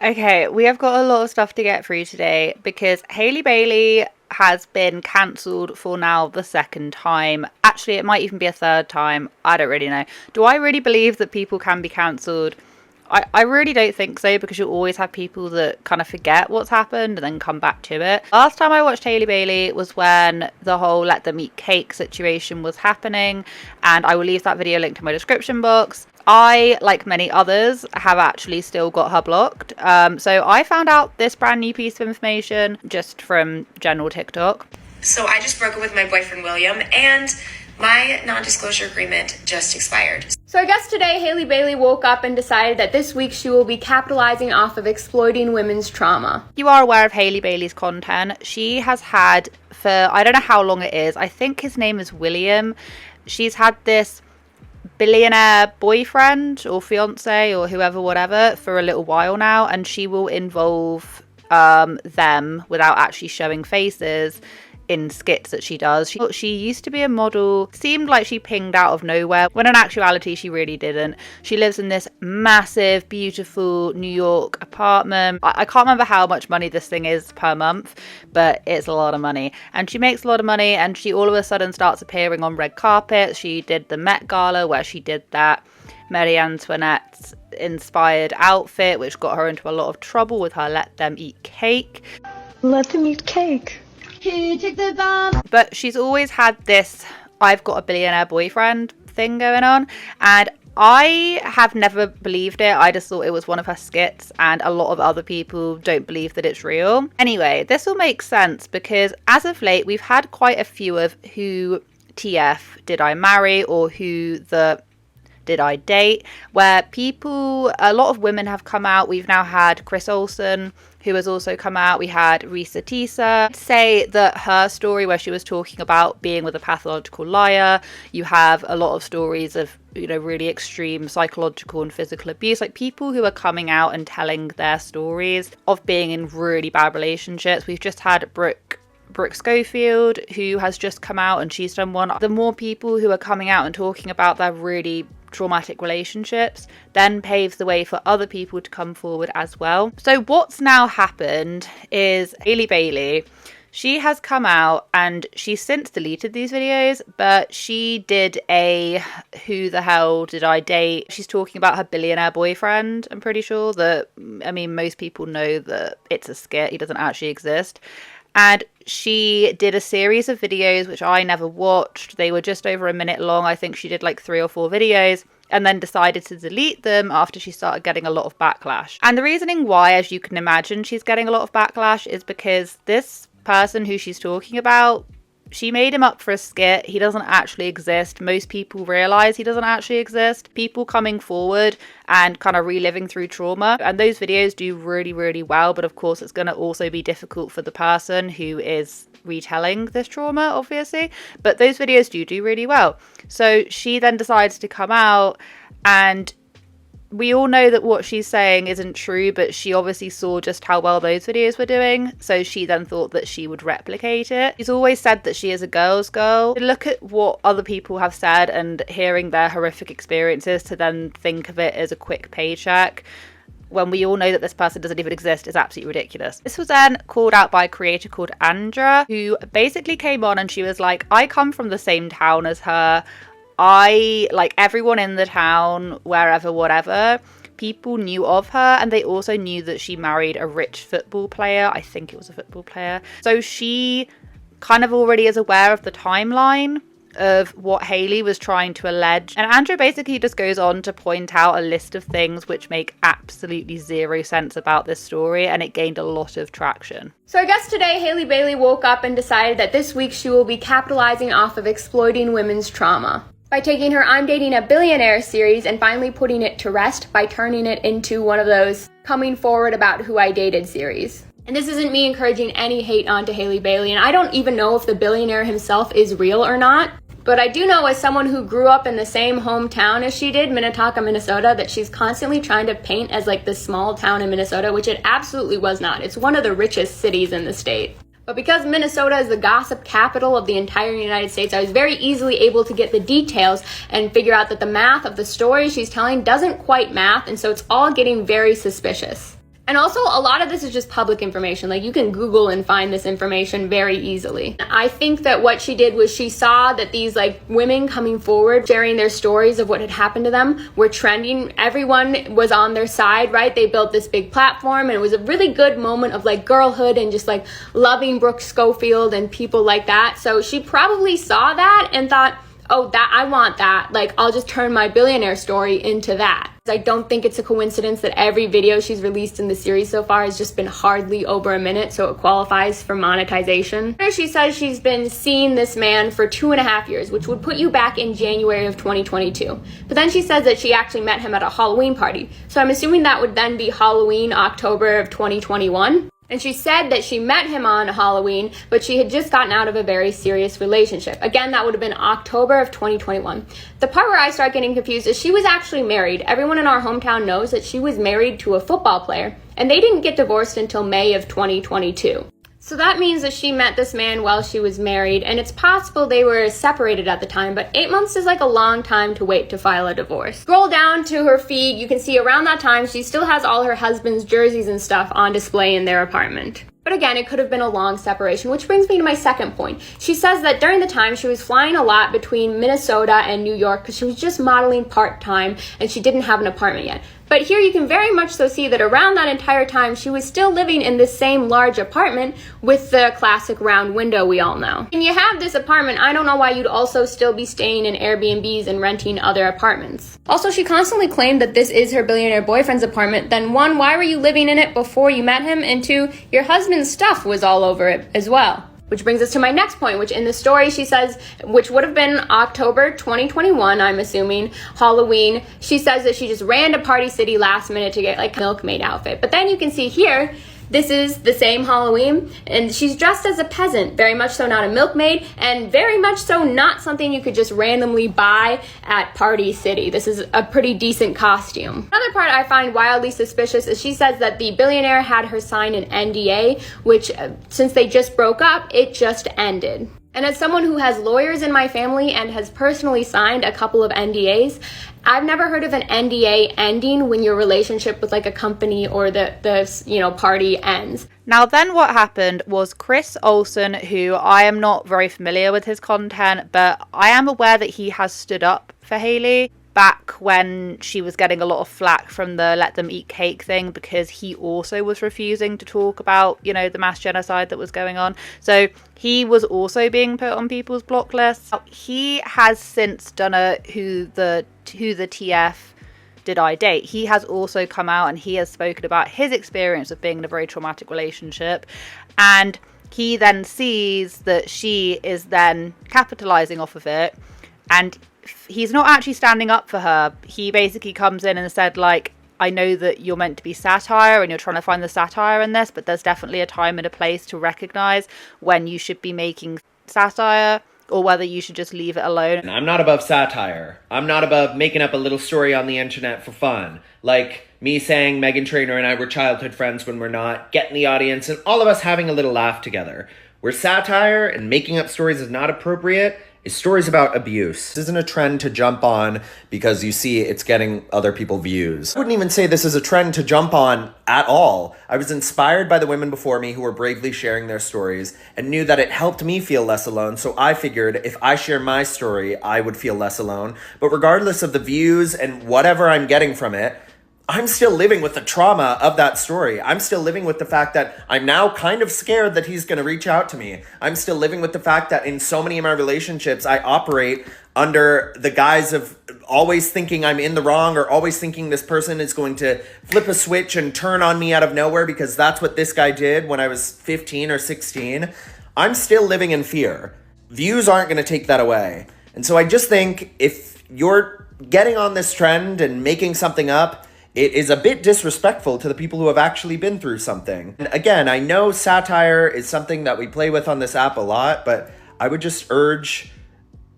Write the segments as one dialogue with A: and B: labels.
A: Okay, we have got a lot of stuff to get through today because Haleyy Baylee has been cancelled for now the second time. Actually, it might even be a third time. I don't really know. Do I really believe that people can be cancelled? I really don't think so, because you'll always have people that kind of forget what's happened and then come back to it. Last time I watched Haleyy Baylee was when the whole let them eat cake situation was happening, and I will leave that video linked in my description box. I, like many others, have actually still got her blocked. So I found out this brand new piece of information just from general TikTok.
B: So I just broke up with my boyfriend, William, and my non-disclosure agreement just expired.
C: So I guess today Haleyy Baylee woke up and decided that this week she will be capitalizing off of exploiting women's trauma.
A: You are aware of Haleyy Baylee's content. She has had, for I don't know how long it is, I think his name is William. She's had this billionaire boyfriend or fiance or whoever, whatever, for a little while now, and she will involve them without actually showing faces in skits that she does. She used to be a model, seemed like she pinged out of nowhere, when in actuality she really didn't. She lives in this massive, beautiful New York apartment. I can't remember how much money this thing is per month, but it's a lot of money. And she makes a lot of money, and she all of a sudden starts appearing on red carpets. She did the Met Gala where she did that Marie Antoinette inspired outfit, which got her into a lot of trouble with her let them eat cake.
D: Let them eat cake.
A: But she's always had this I've got a billionaire boyfriend thing going on, and I have never believed it. I just thought it was one of her skits, and a lot of other people don't believe that it's real. Anyway, this will make sense because as of late we've had quite a few of who TF did I marry or who the did I date, where a lot of women have come out. We've now had Chris Olsen, who has also come out. We had Risa Tisa say that her story where she was talking about being with a pathological liar. You have a lot of stories of, really extreme psychological and physical abuse, like people who are coming out and telling their stories of being in really bad relationships. We've just had Brooke Schofield, who has just come out and she's done one. The more people who are coming out and talking about their really traumatic relationships then paves the way for other people to come forward as well. So what's now happened is Haleyy Baylee, she has come out and she's since deleted these videos, but she did a who the hell did I date? She's talking about her billionaire boyfriend. I'm pretty sure that, most people know that it's a skit. He doesn't actually exist. And she did a series of videos, which I never watched. They were just over a minute long. I think she did like 3 or 4 videos and then decided to delete them after she started getting a lot of backlash. And the reasoning why, as you can imagine, she's getting a lot of backlash is because this person who she's talking about, she made him up for a skit. He doesn't actually exist. Most people realize he doesn't actually exist. People coming forward and kind of reliving through trauma. And those videos do really, really well. But of course, it's going to also be difficult for the person who is retelling this trauma, obviously. But those videos do really well. So she then decides to come out, and we all know that what she's saying isn't true, but she obviously saw just how well those videos were doing, so she then thought that she would replicate it. She's always said that she is a girl's girl. Look at what other people have said and hearing their horrific experiences to then think of it as a quick paycheck, when we all know that this person doesn't even exist, is absolutely ridiculous. This was then called out by a creator called Andra, who basically came on and she was like, I come from the same town as her. I, like everyone in the town, wherever, whatever, people knew of her, and they also knew that she married a rich football player. I think it was a football player. So she kind of already is aware of the timeline of what Haleyy was trying to allege. And Andrew basically just goes on to point out a list of things which make absolutely zero sense about this story, and it gained a lot of traction.
C: So I guess today Haleyy Baylee woke up and decided that this week she will be capitalizing off of exploiting women's trauma by taking her I'm Dating a Billionaire series and finally putting it to rest by turning it into one of those coming forward about who I dated series. And this isn't me encouraging any hate onto Haleyy Baylee, and I don't even know if the billionaire himself is real or not. But I do know, as someone who grew up in the same hometown as she did, Minnetonka, Minnesota, that she's constantly trying to paint as like this small town in Minnesota, which it absolutely was not. It's one of the richest cities in the state. But because Minnesota is the gossip capital of the entire United States, I was very easily able to get the details and figure out that the math of the story she's telling doesn't quite math, and so it's all getting very suspicious. And also, a lot of this is just public information. Like, you can Google and find this information very easily. I think that what she did was she saw that these, like, women coming forward, sharing their stories of what had happened to them, were trending. Everyone was on their side, right? They built this big platform, and it was a really good moment of, like, girlhood and just, like, loving Brooke Schofield and people like that. So she probably saw that and thought, oh, that I want that. Like, I'll just turn my billionaire story into that. I don't think it's a coincidence that every video she's released in the series so far has just been hardly over a minute, so it qualifies for monetization. She says she's been seeing this man for 2.5 years, which would put you back in January of 2022. But then she says that she actually met him at a Halloween party. So I'm assuming that would then be Halloween, October of 2021. And she said that she met him on Halloween, but she had just gotten out of a very serious relationship. Again, that would have been October of 2021. The part where I start getting confused is she was actually married. Everyone in our hometown knows that she was married to a football player, and they didn't get divorced until May of 2022. So that means that she met this man while she was married, and it's possible they were separated at the time, but 8 months is like a long time to wait to file a divorce. Scroll down to her feed, you can see around that time she still has all her husband's jerseys and stuff on display in their apartment. But again, it could have been a long separation, which brings me to my second point. She says that during the time she was flying a lot between Minnesota and New York because she was just modeling part-time and she didn't have an apartment yet. But here you can very much so see that around that entire time, she was still living in this same large apartment with the classic round window we all know. When you have this apartment, I don't know why you'd also still be staying in Airbnbs and renting other apartments. Also, she constantly claimed that this is her billionaire boyfriend's apartment. Then one, why were you living in it before you met him? And two, your husband's stuff was all over it as well. Which brings us to my next point, which in the story she says, which would have been October 2021, I'm assuming, Halloween. She says that she just ran to Party City last minute to get like a milkmaid outfit. But then you can see here, this is the same Halloween, and she's dressed as a peasant, very much so not a milkmaid, and very much so not something you could just randomly buy at Party City. This is a pretty decent costume. Another part I find wildly suspicious is she says that the billionaire had her sign an NDA, which since they just broke up, it just ended. And as someone who has lawyers in my family and has personally signed a couple of NDAs, I've never heard of an NDA ending when your relationship with like a company or the party ends.
A: Now then what happened was Chris Olsen, who I am not very familiar with his content, but I am aware that he has stood up for Haleyy back when she was getting a lot of flack from the let them eat cake thing, because he also was refusing to talk about, the mass genocide that was going on. So he was also being put on people's block lists. He has since done a who the TF did I date. He has also come out and he has spoken about his experience of being in a very traumatic relationship, and he then sees that she is then capitalizing off of it, and he's not actually standing up for her. He basically comes in and said, like, I know that you're meant to be satire and you're trying to find the satire in this, but there's definitely a time and a place to recognize when you should be making satire or whether you should just leave it alone.
E: I'm not above satire. I'm not above making up a little story on the internet for fun. Like me saying Meghan Trainor and I were childhood friends when we're not, getting the audience and all of us having a little laugh together. Where satire and making up stories is not appropriate is stories about abuse. This isn't a trend to jump on because you see it's getting other people views. I wouldn't even say this is a trend to jump on at all. I was inspired by the women before me who were bravely sharing their stories and knew that it helped me feel less alone. So I figured if I share my story, I would feel less alone. But regardless of the views and whatever I'm getting from it, I'm still living with the trauma of that story. I'm still living with the fact that I'm now kind of scared that he's going to reach out to me. I'm still living with the fact that in so many of my relationships, I operate under the guise of always thinking I'm in the wrong or always thinking this person is going to flip a switch and turn on me out of nowhere because that's what this guy did when I was 15 or 16. I'm still living in fear. Views aren't going to take that away. And so I just think if you're getting on this trend and making something up, it is a bit disrespectful to the people who have actually been through something. And again, I know satire is something that we play with on this app a lot, but I would just urge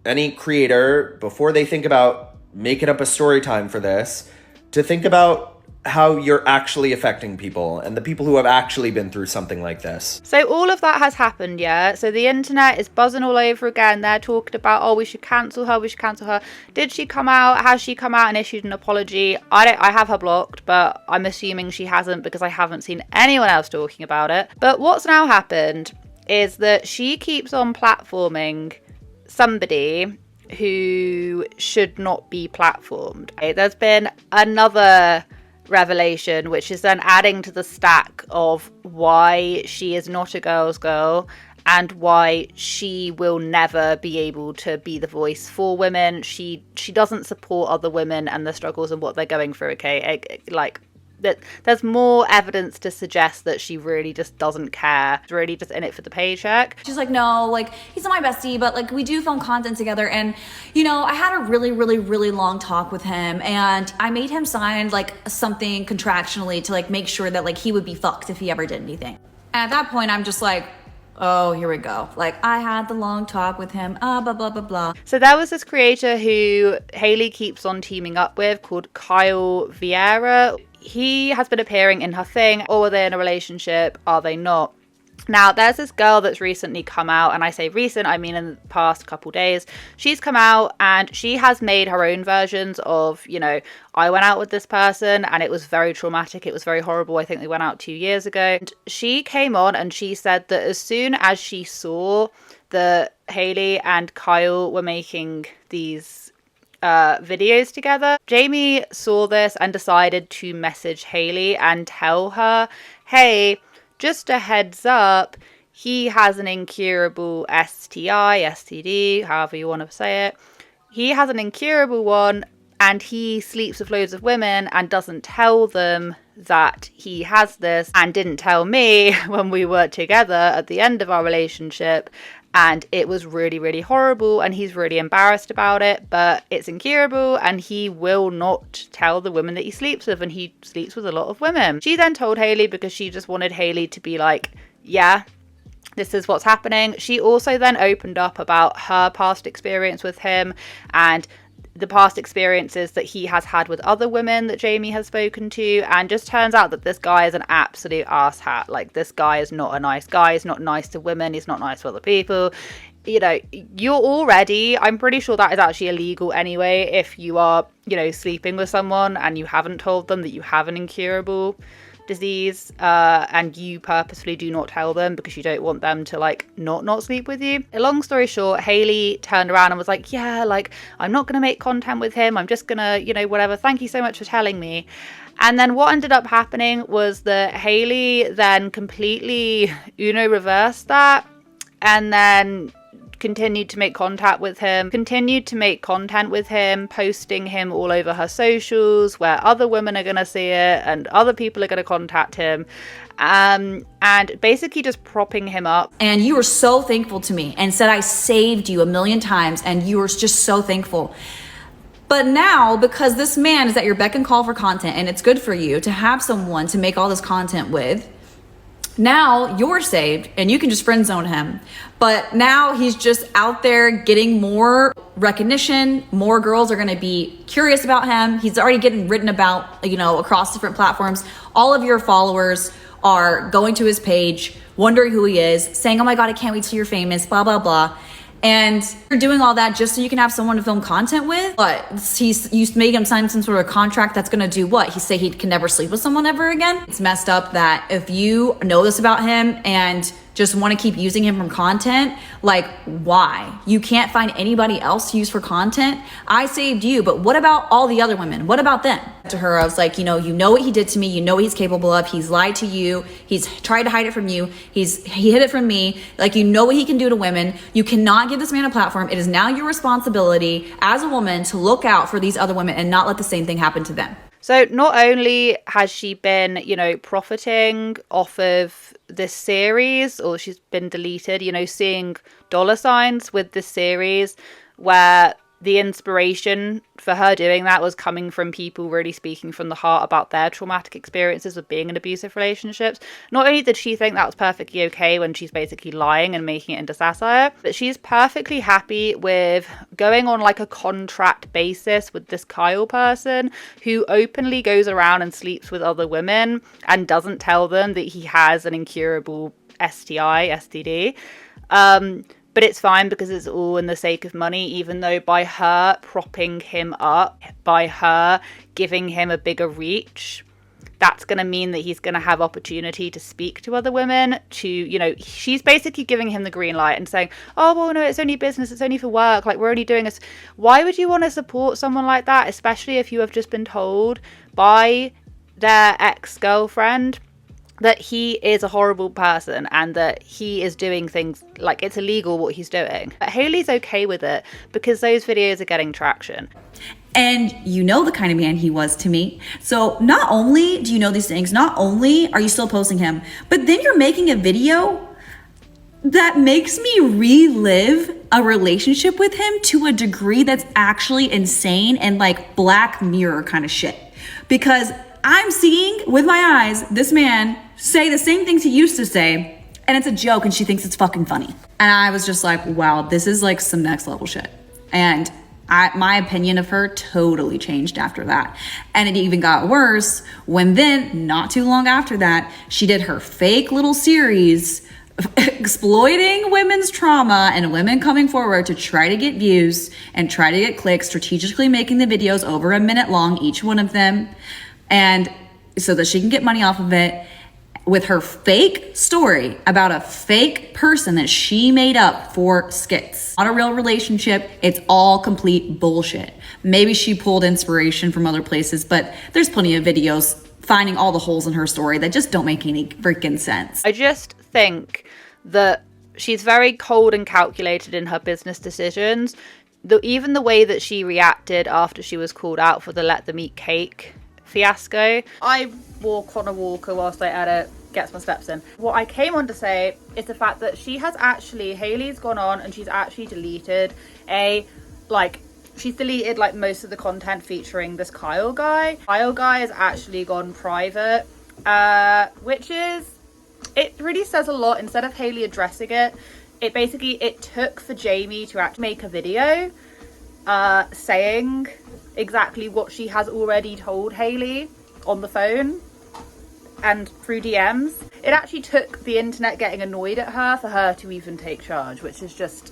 E: any creator, before they think about making up a story time for this, to think about how you're actually affecting people and the people who have actually been through something like this.
A: So all of that has happened, yeah? So the internet is buzzing all over again. They're talking about, oh, we should cancel her, we should cancel her. Did she come out? Has she come out and issued an apology? I have her blocked, but I'm assuming she hasn't because I haven't seen anyone else talking about it. But what's now happened is that she keeps on platforming somebody who should not be platformed. There's been another revelation which is then adding to the stack of why she is not a girl's girl and why she will never be able to be the voice for women. She doesn't support other women and the struggles and what they're going through, okay? Like, that there's more evidence to suggest that she really just doesn't care. She's really just in it for the paycheck.
F: She's like, no, like, he's not my bestie, but like, we do film content together. And, you know, I had a really, really, really long talk with him, and I made him sign like something contractually to like make sure that like he would be fucked if he ever did anything. And at that point, I'm just like, oh, here we go. Like, I had the long talk with him, blah, blah, blah, blah.
A: So there was this creator who Haleyy keeps on teaming up with called Kyle Vieira. He has been appearing in her thing. Or are they in a relationship? Are they not? Now, there's this girl that's recently come out, and I say recent, I mean in the past couple days. She's come out and she has made her own versions of, you know, I went out with this person and it was very traumatic. It was very horrible. I think they went out 2 years ago. And she came on and she said that as soon as she saw that Haleyy and Kyle were making these videos together, Jamie saw this and decided to message Haleyy and tell her, hey, just a heads up, he has an incurable STI, STD, however you want to say it. He has an incurable one and he sleeps with loads of women and doesn't tell them that he has this, and didn't tell me when we were together at the end of our relationship. And it was really, really horrible, and he's really embarrassed about it, but it's incurable, and he will not tell the women that he sleeps with, and he sleeps with a lot of women. She then told Haleyy because she just wanted Haleyy to be like, yeah, this is what's happening. She also then opened up about her past experience with him and the past experiences that he has had with other women that Jamie has spoken to, and just turns out that this guy is an absolute asshat. Like, this guy is not a nice guy. He's not nice to women. He's not nice to other people. You know, you're already, I'm pretty sure that is actually illegal anyway, if you are, you know, sleeping with someone and you haven't told them that you have an incurable disease, and you purposefully do not tell them because you don't want them to like not sleep with you. Long story short, Haleyy turned around and was like, yeah, like, I'm not gonna make content with him, I'm just gonna, you know, whatever, thank you so much for telling me. And then what ended up happening was that Haleyy then completely reversed that, and then continued to make content with him, posting him all over her socials where other women are going to see it and other people are going to contact him, and basically just propping him up.
F: And you were so thankful to me and said I saved you 1,000,000 times, and you were just so thankful. But now, because this man is at your beck and call for content, and it's good for you to have someone to make all this content with, now you're saved and you can just friend zone him. But now he's just out there getting more recognition. More girls are going to be curious about him. He's already getting written about, you know, across different platforms. All of your followers are going to his page, wondering who he is, saying, oh my God, I can't wait till you're famous, blah, blah, blah. And you're doing all that just so you can have someone to film content with. But you made him sign some sort of contract that's going to do what? He say he can never sleep with someone ever again? It's messed up that if you know this about him and just want to keep using him from content, like, why? You can't find anybody else to use for content? I saved you, but what about all the other women? What about them? To her, I was like, you know what he did to me. You know what he's capable of. He's lied to you. He's tried to hide it from you. He hid it from me. Like, you know what he can do to women. You cannot give this man a platform. It is now your responsibility as a woman to look out for these other women and not let the same thing happen to them.
A: So not only has she been, you know, profiting off of this series, or she's been deleted, you know, seeing dollar signs with this series where the inspiration for her doing that was coming from people really speaking from the heart about their traumatic experiences of being in abusive relationships. Not only did she think that was perfectly okay when she's basically lying and making it into satire, but she's perfectly happy with going on like a contract basis with this Kyle person who openly goes around and sleeps with other women and doesn't tell them that he has an incurable STD. But it's fine because it's all in the sake of money, even though by her propping him up, by her giving him a bigger reach, that's going to mean that he's going to have opportunity to speak to other women, to, you know, she's basically giving him the green light and saying, oh, well, no, it's only business, it's only for work, like, we're only doing this. Why would you want to support someone like that, especially if you have just been told by their ex-girlfriend that he is a horrible person and that he is doing things like it's illegal what he's doing? But Haley's okay with it because those videos are getting traction.
F: And you know the kind of man he was to me. So not only do you know these things, not only are you still posting him, but then you're making a video that makes me relive a relationship with him to a degree that's actually insane and like Black Mirror kind of shit. Because I'm seeing with my eyes this man say the same things he used to say, and it's a joke and she thinks it's fucking funny. And I was just like, wow, this is like some next level shit. And my opinion of her totally changed after that. And it even got worse when then, not too long after that, she did her fake little series exploiting women's trauma and women coming forward to try to get views and try to get clicks, strategically making the videos over a minute long, each one of them, and so that she can get money off of it, with her fake story about a fake person that she made up for skits. Not a real relationship. It's all complete bullshit. Maybe she pulled inspiration from other places, but there's plenty of videos finding all the holes in her story that just don't make any freaking sense.
A: I just think that she's very cold and calculated in her business decisions. Even the way that she reacted after she was called out for the Let Them Eat Cake fiasco. I walk on a walker whilst I edit, gets my steps in. What I came on to say is the fact that Haley's gone on and she's actually deleted she's deleted like most of the content featuring this Kyle guy. Kyle guy has actually gone private, it really says a lot. Instead of Haleyy addressing it, it took for Jamie to actually make a video saying exactly what she has already told Haleyy on the phone and through DMs. It actually took the internet getting annoyed at her for her to even take charge, which is just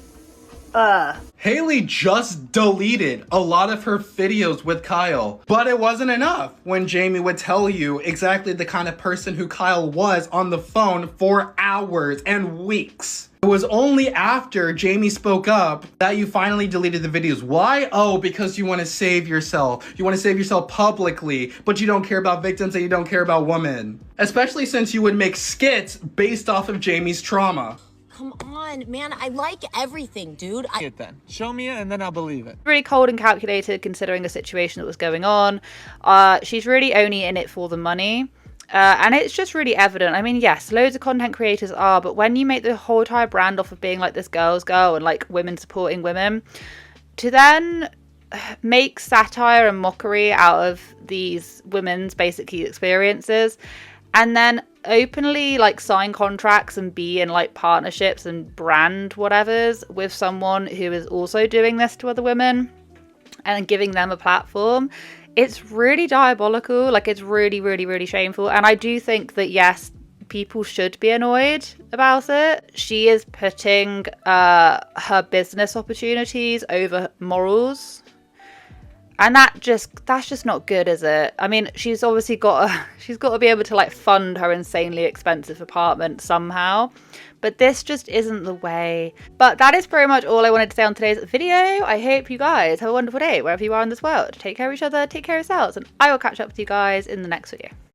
G: Haleyy just deleted a lot of her videos with Kyle, but it wasn't enough when Jamie would tell you exactly the kind of person who Kyle was on the phone for hours and weeks. It was only after Jamie spoke up that you finally deleted the videos. Why? Oh, because you want to save yourself. You want to save yourself publicly, but you don't care about victims and you don't care about women. Especially since you would make skits based off of Jamie's trauma.
H: Come on, man. I like everything, dude.
I: Then show me it and then I'll believe it.
A: Really cold and calculated considering the situation that was going on. She's really only in it for the money. And it's just really evident. I mean, yes, loads of content creators are, but when you make the whole entire brand off of being like this girl's girl and like women supporting women, to then make satire and mockery out of these women's basically experiences and then openly like sign contracts and be in like partnerships and brand whatevers with someone who is also doing this to other women and giving them a platform, it's really diabolical. Like, it's really, really, really shameful. And I do think that, yes, people should be annoyed about it. She is putting her business opportunities over morals. And that's just not good, is it? I mean, she's obviously got to be able to like fund her insanely expensive apartment somehow. But this just isn't the way. But that is pretty much all I wanted to say on today's video. I hope you guys have a wonderful day wherever you are in this world. Take care of each other, take care of yourselves, and I will catch up with you guys in the next video.